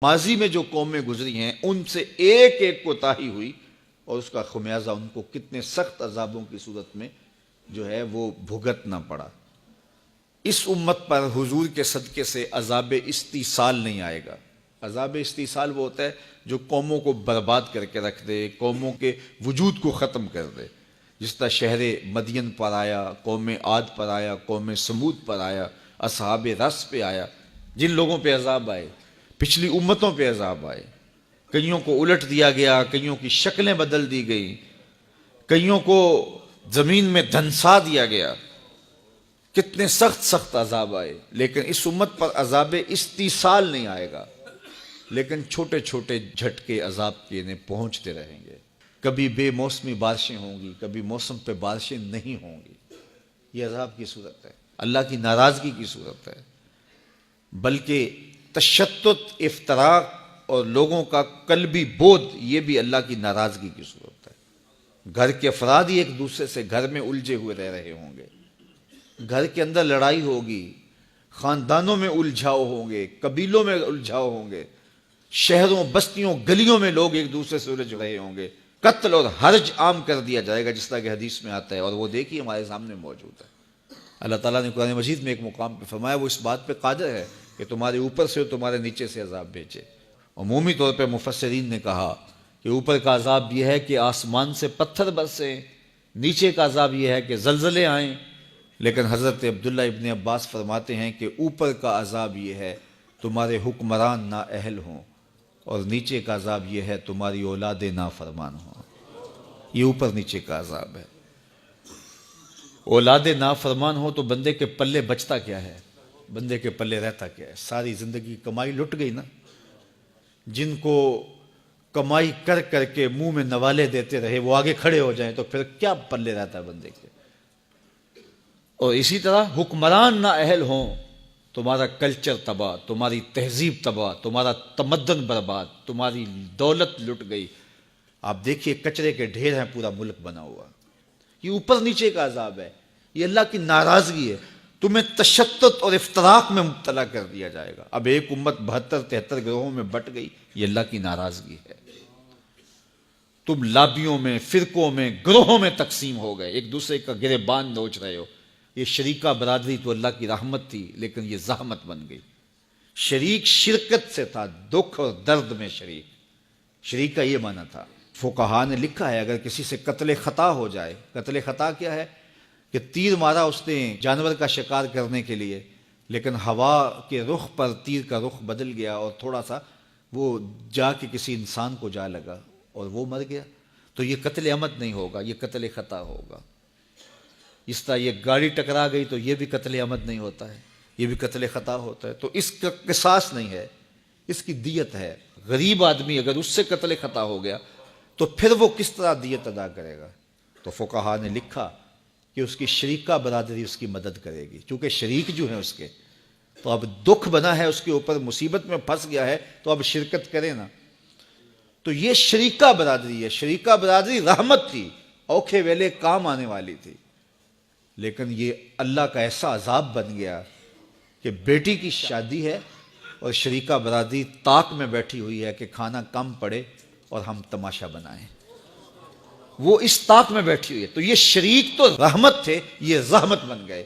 ماضی میں جو قومیں گزری ہیں ان سے ایک ایک کوتاہی ہوئی اور اس کا خمیازہ ان کو کتنے سخت عذابوں کی صورت میں جو ہے وہ بھگتنا پڑا۔ اس امت پر حضور کے صدقے سے عذاب استیصال نہیں آئے گا۔ عذاب استیصال وہ ہوتا ہے جو قوموں کو برباد کر کے رکھ دے، قوموں کے وجود کو ختم کر دے، جس طرح شہر مدین پر آیا، قوم عاد پر آیا، قوم سمود پر آیا، اصحاب رس پہ آیا، جن لوگوں پہ عذاب آئے، پچھلی امتوں پہ عذاب آئے، کئیوں کو الٹ دیا گیا، کئیوں کی شکلیں بدل دی گئی، کئیوں کو زمین میں دھنسا دیا گیا، کتنے سخت سخت عذاب آئے، لیکن اس امت پر عذاب استیصال نہیں آئے گا، لیکن چھوٹے چھوٹے جھٹکے عذاب کے انہیں پہنچتے رہیں گے۔ کبھی بے موسمی بارشیں ہوں گی، کبھی موسم پہ بارشیں نہیں ہوں گی۔ یہ عذاب کی صورت ہے، اللہ کی ناراضگی کی صورت ہے، بلکہ تشتت، افتراق اور لوگوں کا قلبی بودھ، یہ بھی اللہ کی ناراضگی کی صورت ہے۔ گھر کے افراد ہی ایک دوسرے سے گھر میں الجھے ہوئے رہ رہے ہوں گے، گھر کے اندر لڑائی ہوگی، خاندانوں میں الجھاؤ ہوں گے، قبیلوں میں الجھاؤ ہوں گے، شہروں، بستیوں، گلیوں میں لوگ ایک دوسرے سے الجھ رہے ہوں گے، قتل اور حرج عام کر دیا جائے گا، جس طرح کہ حدیث میں آتا ہے، اور وہ دیکھیے ہمارے سامنے موجود ہے۔ اللہ تعالیٰ نے قرآن مجید میں ایک مقام پہ فرمایا وہ اس بات پہ قادر ہے کہ تمہارے اوپر سے اور تمہارے نیچے سے عذاب بھیجے۔ عمومی طور پہ مفسرین نے کہا کہ اوپر کا عذاب یہ ہے کہ آسمان سے پتھر برسیں، نیچے کا عذاب یہ ہے کہ زلزلے آئیں، لیکن حضرت عبداللہ ابن عباس فرماتے ہیں کہ اوپر کا عذاب یہ ہے تمہارے حکمران نااہل ہوں، اور نیچے کا عذاب یہ ہے تمہاری اولاد نافرمان ہوں۔ یہ اوپر نیچے کا عذاب ہے۔ اولاد نافرمان ہو تو بندے کے پلے بچتا کیا ہے؟ بندے کے پلے رہتا کیا ہے؟ ساری زندگی کمائی لٹ گئی نا۔ جن کو کمائی کر کر کے منہ میں نوالے دیتے رہے وہ آگے کھڑے ہو جائیں تو پھر کیا پلے رہتا ہے بندے کے؟ اور اسی طرح حکمران نااہل ہوں، تمہارا کلچر تباہ، تمہاری تہذیب تباہ، تمہارا تمدن برباد، تمہاری دولت لٹ گئی۔ آپ دیکھیے کچرے کے ڈھیر ہیں، پورا ملک بنا ہوا۔ یہ اوپر نیچے کا عذاب ہے، یہ اللہ کی ناراضگی ہے۔ تمہیں تشتت اور افتراق میں مبتلا کر دیا جائے گا۔ اب ایک امت 72-73 گروہوں میں بٹ گئی، یہ اللہ کی ناراضگی ہے۔ تم لابیوں میں، فرقوں میں، گروہوں میں تقسیم ہو گئے، ایک دوسرے کا گریبان نوچ رہے ہو۔ یہ شریکہ برادری تو اللہ کی رحمت تھی، لیکن یہ زحمت بن گئی۔ شریک شرکت سے تھا، دکھ اور درد میں شریک۔ شریک کا یہ معنی تھا۔ فقہا نے لکھا ہے اگر کسی سے قتل خطا ہو جائے، قتل خطا کیا ہے کہ تیر مارا اس نے جانور کا شکار کرنے کے لیے، لیکن ہوا کے رخ پر تیر کا رخ بدل گیا اور تھوڑا سا وہ جا کے کسی انسان کو جا لگا اور وہ مر گیا، تو یہ قتل عمد نہیں ہوگا، یہ قتل خطا ہوگا۔ اس طرح یہ گاڑی ٹکرا گئی تو یہ بھی قتل عمد نہیں ہوتا ہے، یہ بھی قتل خطا ہوتا ہے۔ تو اس کا قصاص نہیں ہے، اس کی دیت ہے۔ غریب آدمی اگر اس سے قتل خطا ہو گیا تو پھر وہ کس طرح دیت ادا کرے گا؟ تو فقہا نے لکھا کہ اس کی شریکہ برادری اس کی مدد کرے گی، چونکہ شریک جو ہیں اس کے، تو اب دکھ بنا ہے اس کے اوپر، مصیبت میں پھنس گیا ہے تو اب شرکت کرے نا۔ تو یہ شریکہ برادری ہے۔ شریکہ برادری رحمت تھی، اوکھے ویلے کام آنے والی تھی، لیکن یہ اللہ کا ایسا عذاب بن گیا کہ بیٹی کی شادی ہے اور شریکہ برادری طاق میں بیٹھی ہوئی ہے کہ کھانا کم پڑے اور ہم تماشا بنائیں۔ وہ اس طاق میں بیٹھی ہوئی ہے۔ تو یہ شریک تو رحمت تھے، یہ زحمت بن گئے۔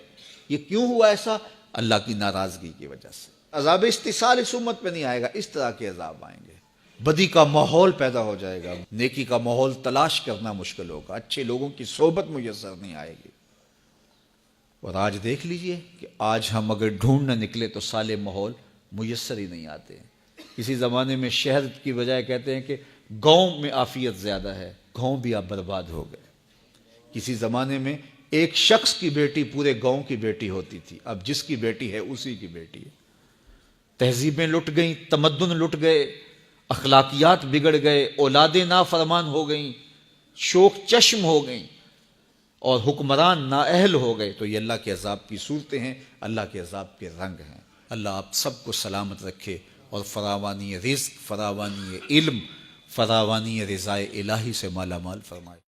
یہ کیوں ہوا ایسا؟ اللہ کی ناراضگی کی وجہ سے۔ عذاب استیصال اس امت پہ نہیں آئے گا، اس طرح کے عذاب آئیں گے۔ بدی کا ماحول پیدا ہو جائے گا، نیکی کا ماحول تلاش کرنا مشکل ہوگا، اچھے لوگوں کی صحبت میسر نہیں آئے گی۔ اور آج دیکھ لیجئے کہ آج ہم اگر ڈھونڈنے نکلے تو سالے ماحول میسر ہی نہیں آتے ہیں۔ کسی زمانے میں شہر کی بجائے کہتے ہیں کہ گاؤں میں عافیت زیادہ ہے، گاؤں بھی اب برباد ہو گئے۔ کسی زمانے میں ایک شخص کی بیٹی پورے گاؤں کی بیٹی ہوتی تھی، اب جس کی بیٹی ہے اسی کی بیٹی ہے۔ تہذیبیں لٹ گئیں، تمدن لٹ گئے، اخلاقیات بگڑ گئے، اولادیں نافرمان ہو گئیں، شوق چشم ہو گئیں، اور حکمران نااہل ہو گئے۔ تو یہ اللہ کے عذاب کی صورتیں ہیں، اللہ کے عذاب کے رنگ ہیں۔ اللہ آپ سب کو سلامت رکھے اور فراوانی رزق، فراوانی علم، فراوانی رضائے الہی سے مالا مال فرمائے۔